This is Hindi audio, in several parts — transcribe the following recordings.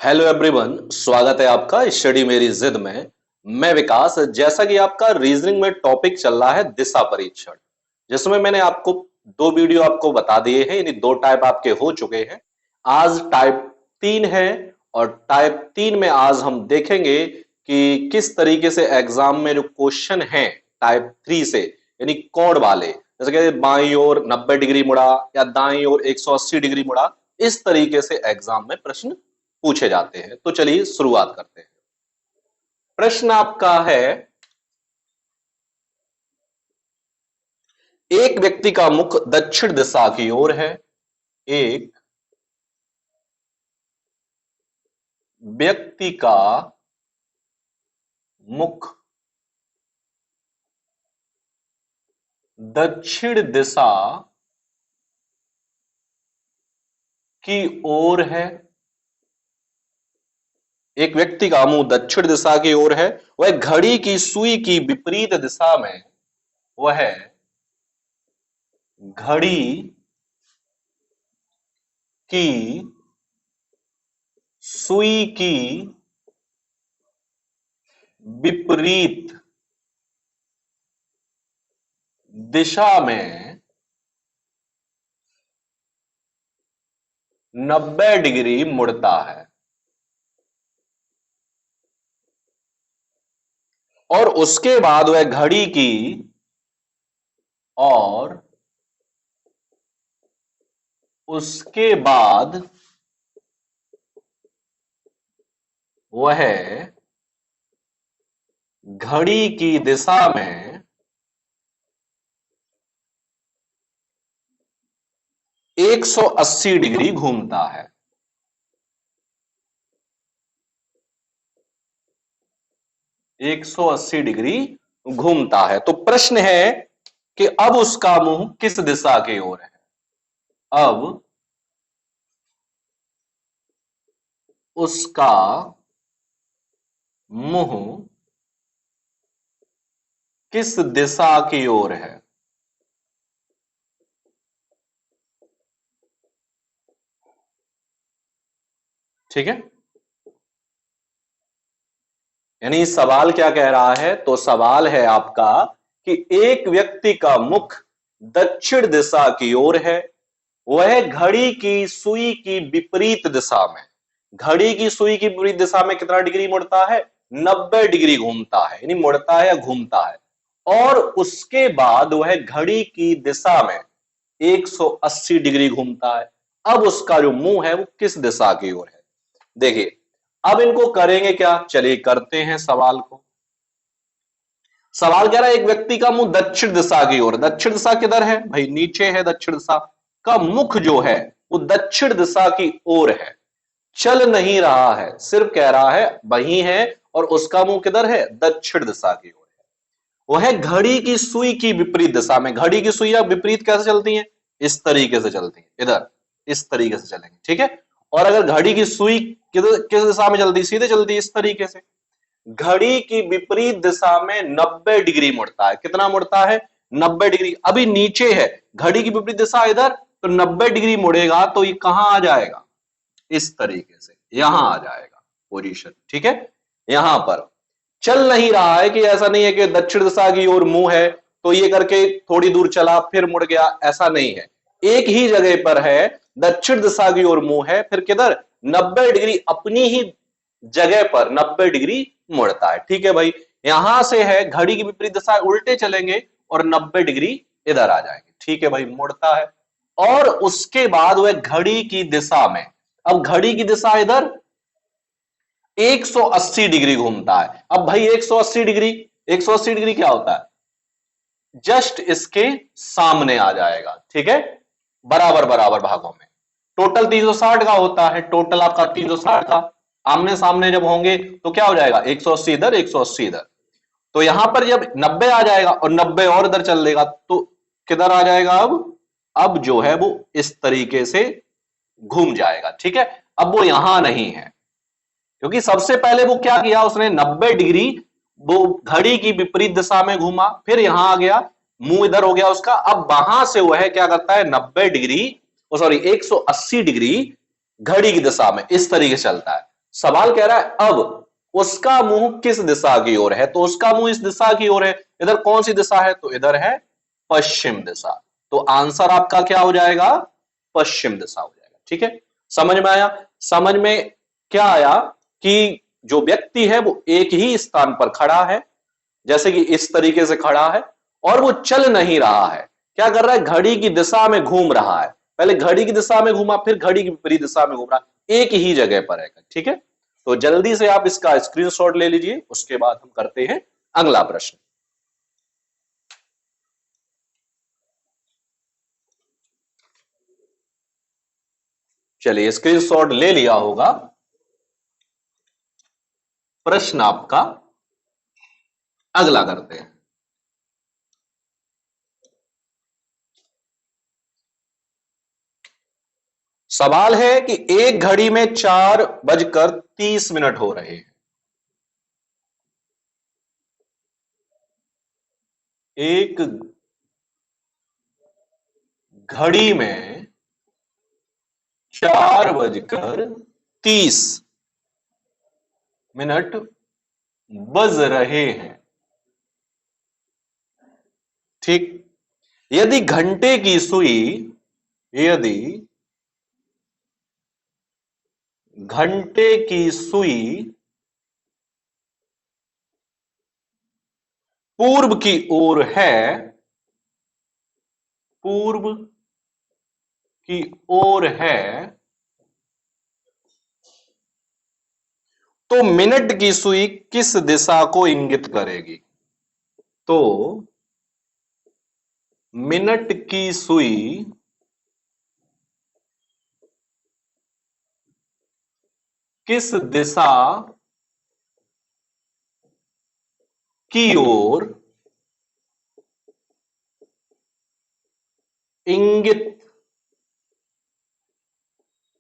हेलो एवरीवन, स्वागत है आपका स्टडी मेरी जिद में। मैं विकास। जैसा कि आपका रीजनिंग में टॉपिक चल रहा है दिशा परीक्षण, जिसमें मैंने आपको दो वीडियो आपको बता दिए हैं, यानी दो टाइप आपके हो चुके हैं। आज टाइप 3 है और टाइप 3 में आज हम देखेंगे कि किस तरीके से एग्जाम में जो क्वेश्चन है टाइप 3 से, यानी कोण वाले, जैसे कि बाईं ओर 90 डिग्री मुड़ा या दाईं ओर 180 डिग्री मुड़ा, इस तरीके से एग्जाम में प्रश्न पूछे जाते हैं। तो चलिए शुरुआत करते हैं। प्रश्न आपका है, एक व्यक्ति का मुख दक्षिण दिशा की ओर है। एक व्यक्ति का मुख दक्षिण दिशा की ओर है। एक व्यक्ति का मुंह दक्षिण दिशा की ओर है, वह घड़ी की सुई की विपरीत दिशा में, वह घड़ी की सुई की विपरीत दिशा में 90 डिग्री मुड़ता है और उसके बाद वह घड़ी की और उसके बाद वह घड़ी की दिशा में 180 डिग्री घूमता है। 180 डिग्री घूमता है। तो प्रश्न है कि अब उसका मुंह किस दिशा की ओर है। अब उसका मुंह किस दिशा की ओर है। ठीक है, यानी सवाल क्या कह रहा है, तो सवाल है आपका कि एक व्यक्ति का मुख दक्षिण दिशा की ओर है, वह घड़ी की सुई की विपरीत दिशा में, घड़ी की सुई की विपरीत दिशा में कितना डिग्री मुड़ता है, 90 डिग्री घूमता है, यानी मुड़ता है या घूमता है। और उसके बाद वह घड़ी की दिशा में 180 डिग्री घूमता है। अब उसका जो मुंह है वो किस दिशा की ओर है। देखिए, अब इनको करेंगे क्या, चलिए करते हैं सवाल को। सवाल कह रहा है एक व्यक्ति का मुंह दक्षिण दिशा की ओर, दक्षिण दिशा किधर है भाई, नीचे है दक्षिण दिशा का, मुख जो है वो दक्षिण दिशा की ओर है, चल नहीं रहा है, सिर्फ कह रहा है वही है, और उसका मुंह किधर है, दक्षिण दिशा की ओर है। वह घड़ी की सुई की विपरीत दिशा में, घड़ी की सुइयां विपरीत कैसे चलती हैं, इस तरीके से चलती हैं, इधर इस तरीके से चलेंगे, ठीक है। और अगर घड़ी की सुई किस दिशा में चलती, सीधे चलती है इस तरीके से। घड़ी की विपरीत दिशा में 90 डिग्री मुड़ता है, कितना मुड़ता है, 90 डिग्री। अभी नीचे है, घड़ी की विपरीत दिशा इधर, तो 90 डिग्री मुड़ेगा तो ये कहां आ जाएगा, इस तरीके से यहां आ जाएगा पोजीशन, ठीक है। यहां पर चल नहीं रहा है, कि ऐसा नहीं है कि दक्षिण दिशा की ओर मुंह है तो ये करके थोड़ी दूर चला फिर मुड़ गया, ऐसा नहीं है, एक ही जगह पर है, दक्षिण दिशा की ओर मुंह है, फिर किधर 90 डिग्री अपनी ही जगह पर 90 डिग्री मुड़ता है, ठीक है भाई। यहां से है, घड़ी की विपरीत दिशा उल्टे चलेंगे और 90 डिग्री इधर आ जाएंगे, ठीक है भाई, मुड़ता है। और उसके बाद वह घड़ी की दिशा में, अब घड़ी की दिशा इधर 180 डिग्री घूमता है। अब भाई 180 डिग्री, 180 डिग्री क्या होता है, जस्ट इसके सामने आ जाएगा, ठीक है, बराबर बराबर भागों में। टोटल 360 का होता है, टोटल आपका 360 का, आमने सामने जब होंगे तो क्या हो जाएगा, 180 इधर 180 इधर। तो यहां पर जब 90 आ जाएगा और 90 और इधर चल देगा तो किधर आ जाएगा, अब जो है वो इस तरीके से घूम जाएगा, ठीक है। अब वो यहां नहीं है, क्योंकि सबसे पहले वो क्या किया, उसने 90 डिग्री वो घड़ी की विपरीत दिशा में घूमा, फिर यहां आ गया, मुंह इधर हो गया उसका। अब वहां से वह क्या करता है, 90 डिग्री, सॉरी 180 डिग्री घड़ी की दिशा में इस तरीके से चलता है। सवाल कह रहा है अब उसका मुंह किस दिशा की ओर है, तो उसका मुंह इस दिशा की ओर है। इधर कौन सी दिशा है, तो इधर है पश्चिम दिशा। तो आंसर आपका क्या हो जाएगा, पश्चिम दिशा हो जाएगा। ठीक है, समझ में आया। समझ में क्या आया कि जो व्यक्ति है वो एक ही स्थान पर खड़ा है, जैसे कि इस तरीके से खड़ा है, और वो चल नहीं रहा है। क्या कर रहा है, घड़ी की दिशा में घूम रहा है। पहले घड़ी की दिशा में घूमा, फिर घड़ी की विपरीत दिशा में घूम रहा, एक ही जगह पर है। ठीक है, तो जल्दी से आप इसका स्क्रीनशॉट ले लीजिए, उसके बाद हम करते हैं अगला प्रश्न। चलिए, स्क्रीनशॉट ले लिया होगा। प्रश्न आपका अगला करते हैं। सवाल है कि एक घड़ी में 4:30 हो रहे हैं। एक घड़ी में 4:30 बज रहे हैं। ठीक, यदि घंटे की सुई, यदि घंटे की सुई पूर्व की ओर है, पूर्व की ओर है, तो मिनट की सुई किस दिशा को इंगित करेगी। तो मिनट की सुई किस दिशा की ओर इंगित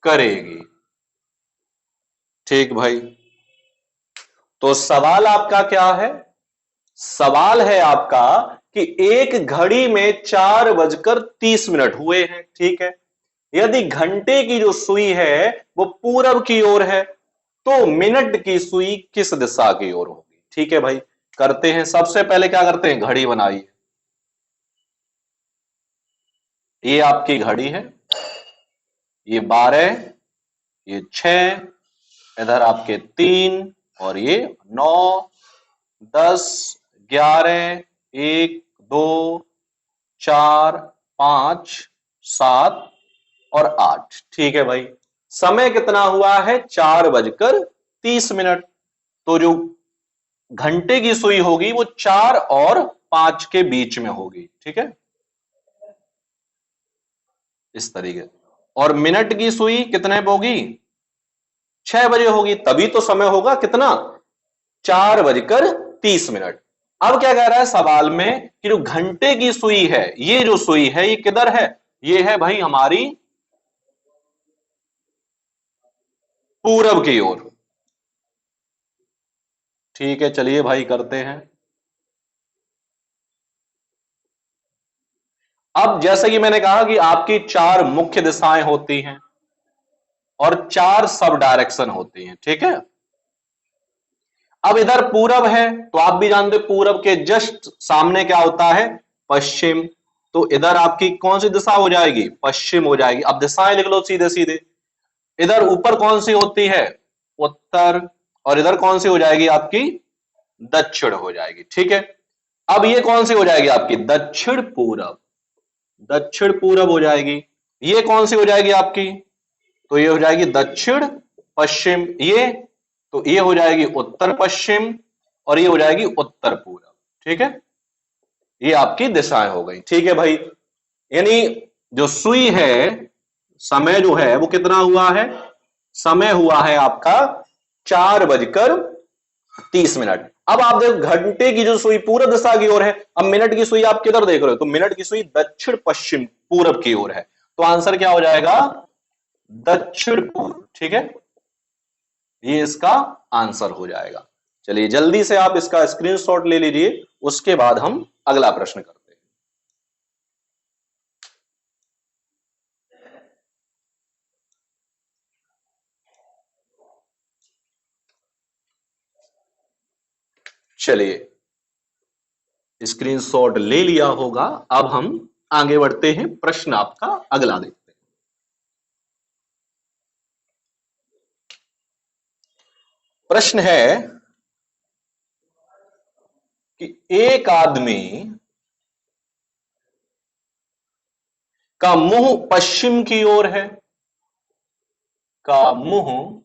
करेगी। ठीक भाई, तो सवाल आपका क्या है, सवाल है आपका कि एक घड़ी में 4:30 हुए हैं। ठीक है, यदि घंटे की जो सुई है वो पूरब की ओर है, तो मिनट की सुई किस दिशा की ओर होगी। ठीक है भाई, करते हैं। सबसे पहले क्या करते हैं, घड़ी बनाइए। ये आपकी घड़ी है, ये 12, ये 6, इधर आपके 3, और ये 9, 10, 11, 1, 2, 4, 5, 7 और 8। ठीक है भाई, समय कितना हुआ है, 4:30। तो जो घंटे की सुई होगी वो 4 और 5 के बीच में होगी। ठीक है, इस तरीके। और मिनट की सुई कितने पे होगी, 6 बजे होगी, तभी तो समय होगा कितना, 4:30। अब क्या कह रहा है सवाल में कि जो घंटे की सुई है, ये जो सुई है ये किधर है, ये है भाई हमारी पूरब की ओर। ठीक है, चलिए भाई करते हैं। अब जैसे कि मैंने कहा कि आपकी 4 मुख्य दिशाएं होती हैं और 4 सब डायरेक्शन होती हैं। ठीक है, अब इधर पूरब है, तो आप भी जानते हो पूरब के जस्ट सामने क्या होता है, पश्चिम। तो इधर आपकी कौन सी दिशा हो जाएगी, पश्चिम हो जाएगी। अब दिशाएं लिख लो सीधे सीधे। इधर ऊपर कौन सी होती है, उत्तर, और इधर कौन सी हो जाएगी आपकी, दक्षिण हो जाएगी। ठीक है, अब ये कौन सी हो जाएगी आपकी, दक्षिण पूरब, दक्षिण पूरब हो जाएगी। ये कौन सी हो जाएगी आपकी, तो ये हो जाएगी दक्षिण पश्चिम। ये, तो ये हो जाएगी उत्तर पश्चिम, और ये हो जाएगी उत्तर पूरब। ठीक है, ये आपकी दिशाएं हो गई। ठीक है भाई, यानी जो सुई है, समय जो है वो कितना हुआ है, समय हुआ है आपका 4:30। अब आप देखो घंटे की जो सुई पूरब दिशा की ओर है, अब मिनट की सुई आप किधर देख रहे हो, तो मिनट की सुई दक्षिण पश्चिम पूरब की ओर है। तो आंसर क्या हो जाएगा, दक्षिण पूर्व। ठीक है, ये इसका आंसर हो जाएगा। चलिए जल्दी से आप इसका स्क्रीनशॉट ले लीजिए, उसके बाद हम अगला प्रश्न करते हैं। चलिए, स्क्रीनशॉट ले लिया होगा। अब हम आगे बढ़ते हैं, प्रश्न आपका अगला देखते हैं। प्रश्न है कि एक आदमी का मुंह पश्चिम की ओर है, का मुंह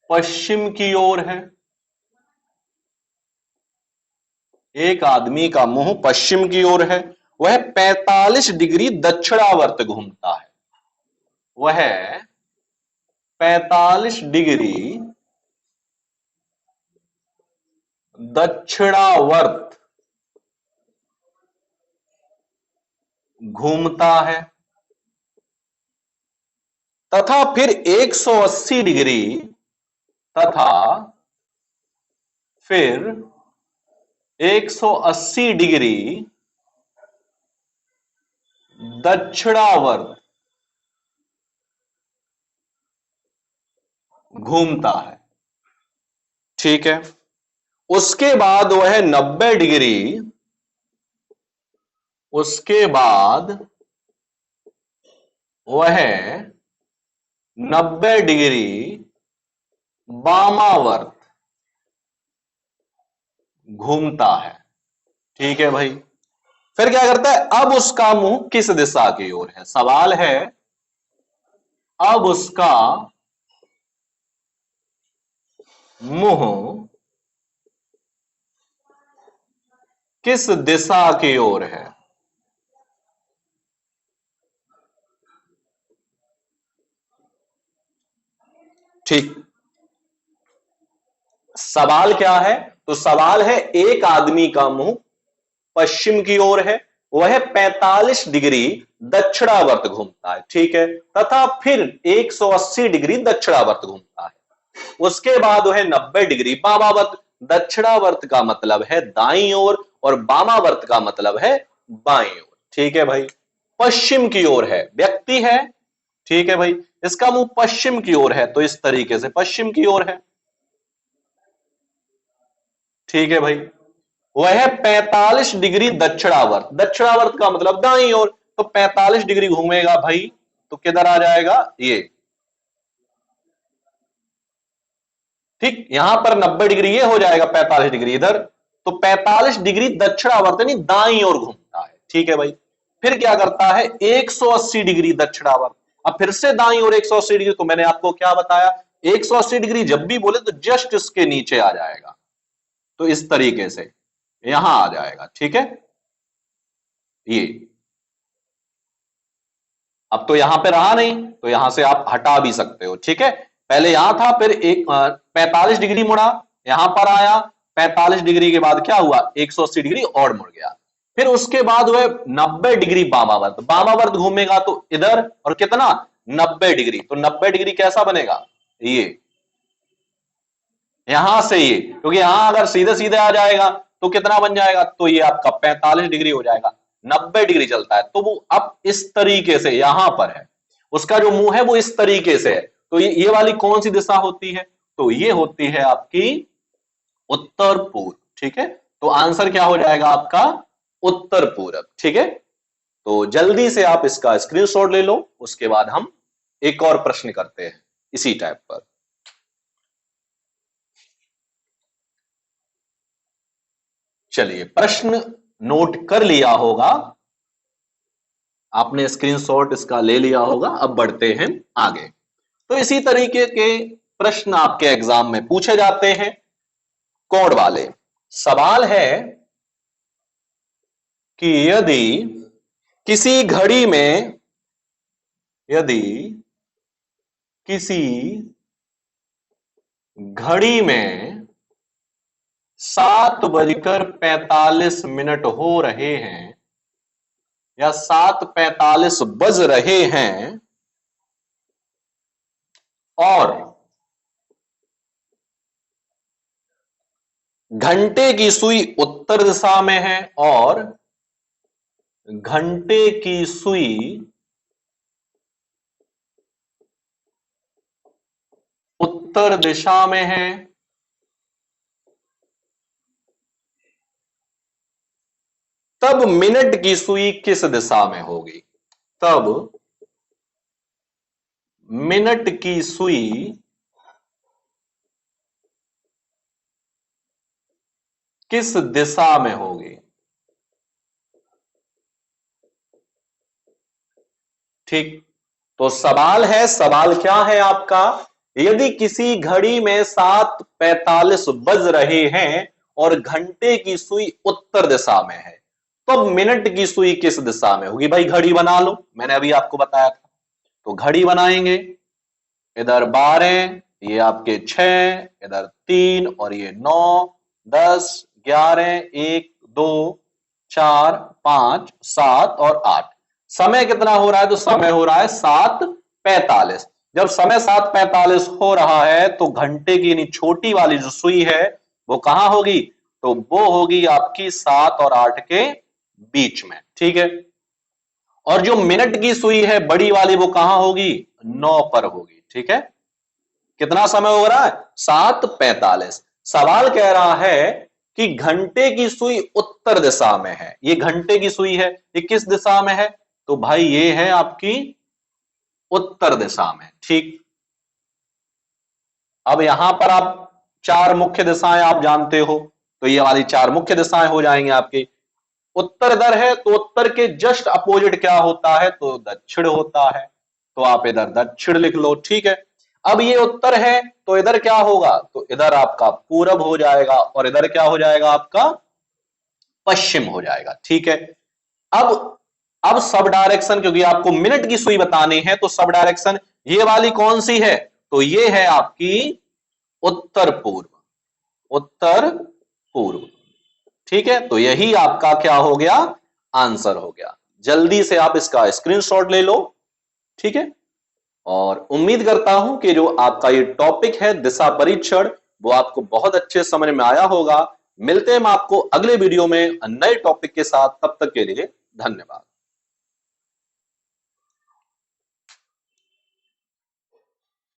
पश्चिम की ओर है। एक आदमी का मुंह पश्चिम की ओर है, वह 45 डिग्री दक्षिणावर्त घूमता है। वह 45 डिग्री दक्षिणावर्त घूमता है तथा फिर 180 डिग्री तथा फिर 180 डिग्री दक्षिणावर्त घूमता है। ठीक है। उसके बाद वह 90 डिग्री, उसके बाद वह 90 डिग्री वामावर्त घूमता है। ठीक है भाई। फिर क्या करता है, अब उसका मुंह किस दिशा की ओर है? सवाल है, अब उसका मुंह किस दिशा की ओर है? ठीक। सवाल क्या है? तो सवाल है, एक आदमी का मुंह पश्चिम की ओर है, वह 45 डिग्री दक्षिणावर्त घूमता है। ठीक है। तथा फिर 180 डिग्री दक्षिणावर्त घूमता है। उसके बाद वह 90 डिग्री वामावर्त। दक्षिणावर्त का मतलब है दाईं ओर और वामावर्त का मतलब है बाईं ओर। ठीक है भाई। पश्चिम की ओर है, व्यक्ति है। ठीक है भाई। इसका मुंह पश्चिम की ओर है, तो इस तरीके से पश्चिम की ओर है। ठीक है भाई। वह 45 डिग्री दक्षिणावर्त, दक्षिणावर्त का मतलब दाईं ओर, तो 45 डिग्री घूमेगा भाई, तो किधर आ जाएगा ये। ठीक। यहां पर 90 डिग्री ये हो जाएगा, 45 डिग्री इधर, तो 45 डिग्री दक्षिणावर्त यानी दाईं ओर घूमता है। ठीक है भाई। फिर क्या करता है, 180 डिग्री दक्षिणावर्त। अब फिर से दाईं ओर 180 डिग्री, तो मैंने आपको क्या बताया, 180 डिग्री जब भी बोले तो जस्ट इसके नीचे आ जाएगा, तो इस तरीके से यहां आ जाएगा। ठीक है। ये अब तो यहां पे रहा नहीं, तो यहां से आप हटा भी सकते हो। ठीक है। पहले यहां था, फिर एक 45 डिग्री मुड़ा, यहां पर आया, 45 डिग्री के बाद क्या हुआ, 180 डिग्री और मुड़ गया। फिर उसके बाद वह 90 डिग्री वामावर्त, वामावर्त घूमेगा तो इधर, और कितना, 90 डिग्री। तो 90 डिग्री कैसा बनेगा, ये यहां से ये, क्योंकि यहां अगर सीधे सीधे आ जाएगा तो कितना बन जाएगा, तो ये आपका 45 डिग्री हो जाएगा। 90 डिग्री चलता है, तो वो अब इस तरीके से यहां पर है, उसका जो मुंह है वो इस तरीके से है। तो ये वाली कौन सी दिशा होती है, तो ये होती है आपकी उत्तर पूर्व। ठीक है। तो आंसर क्या हो जाएगा आपका, उत्तर पूर्व। ठीक है। तो जल्दी से आप इसका स्क्रीनशॉट ले लो, उसके बाद हम एक और प्रश्न करते हैं इसी टाइप पर। चलिए, प्रश्न नोट कर लिया होगा आपने, स्क्रीनशॉट इसका ले लिया होगा। अब बढ़ते हैं आगे। तो इसी तरीके के प्रश्न आपके एग्जाम में पूछे जाते हैं, कोड वाले। सवाल है कि यदि किसी घड़ी में, यदि किसी घड़ी में 7:45 हो रहे हैं या 7:45 बज रहे हैं, और घंटे की सुई उत्तर दिशा में है, और घंटे की सुई उत्तर दिशा में है, तब मिनट की सुई किस दिशा में होगी? तब मिनट की सुई किस दिशा में होगी? ठीक, तो सवाल क्या है आपका? यदि किसी घड़ी में 7:45 बज रहे हैं और घंटे की सुई उत्तर दिशा में है, तो मिनट की सुई किस दिशा में होगी? भाई घड़ी बना लो, मैंने अभी आपको बताया था। तो घड़ी बनाएंगे, इधर 12, ये आपके 6, इधर 3 और ये 9, 10, 11, 1, 2, 4, 5, 7 और 8। समय कितना हो रहा है? तो समय हो रहा है 7:45। जब समय 7:45 हो रहा है तो घंटे की छोटी वाली जो सुई है वो कहां होगी? तो वो होगी आपकी 7 और 8 के बीच में। ठीक है, और जो मिनट की सुई है बड़ी वाली वो कहां होगी? 9 पर होगी। ठीक है, कितना समय हो रहा है? 7:45। सवाल कह रहा है कि घंटे की सुई उत्तर दिशा में है, ये घंटे की सुई है, ये किस दिशा में है? तो भाई ये है आपकी उत्तर दिशा में। ठीक, अब यहां पर आप 4 मुख्य दिशाएं आप जानते हो, तो ये वाली 4 मुख्य दिशाएं हो जाएंगे आपकी। उत्तर इधर है तो उत्तर के जस्ट अपोजिट क्या होता है? तो दक्षिण होता है, तो आप इधर दक्षिण लिख लो। ठीक है, अब ये उत्तर है तो इधर क्या होगा? तो इधर आपका पूरब हो जाएगा और इधर क्या हो जाएगा? आपका पश्चिम हो जाएगा। ठीक है, अब सब डायरेक्शन, क्योंकि आपको मिनट की सुई बतानी है, तो सब डायरेक्शन ये वाली कौन सी है? तो ये है आपकी उत्तर पूर्व, उत्तर पूर्व। ठीक है, तो यही आपका क्या हो गया? आंसर हो गया। जल्दी से आप इसका स्क्रीनशॉट ले लो। ठीक है, और उम्मीद करता हूं कि जो आपका ये टॉपिक है दिशा परीक्षण, वो आपको बहुत अच्छे समझ में आया होगा। मिलते हैं हम आपको अगले वीडियो में नए टॉपिक के साथ, तब तक के लिए धन्यवाद।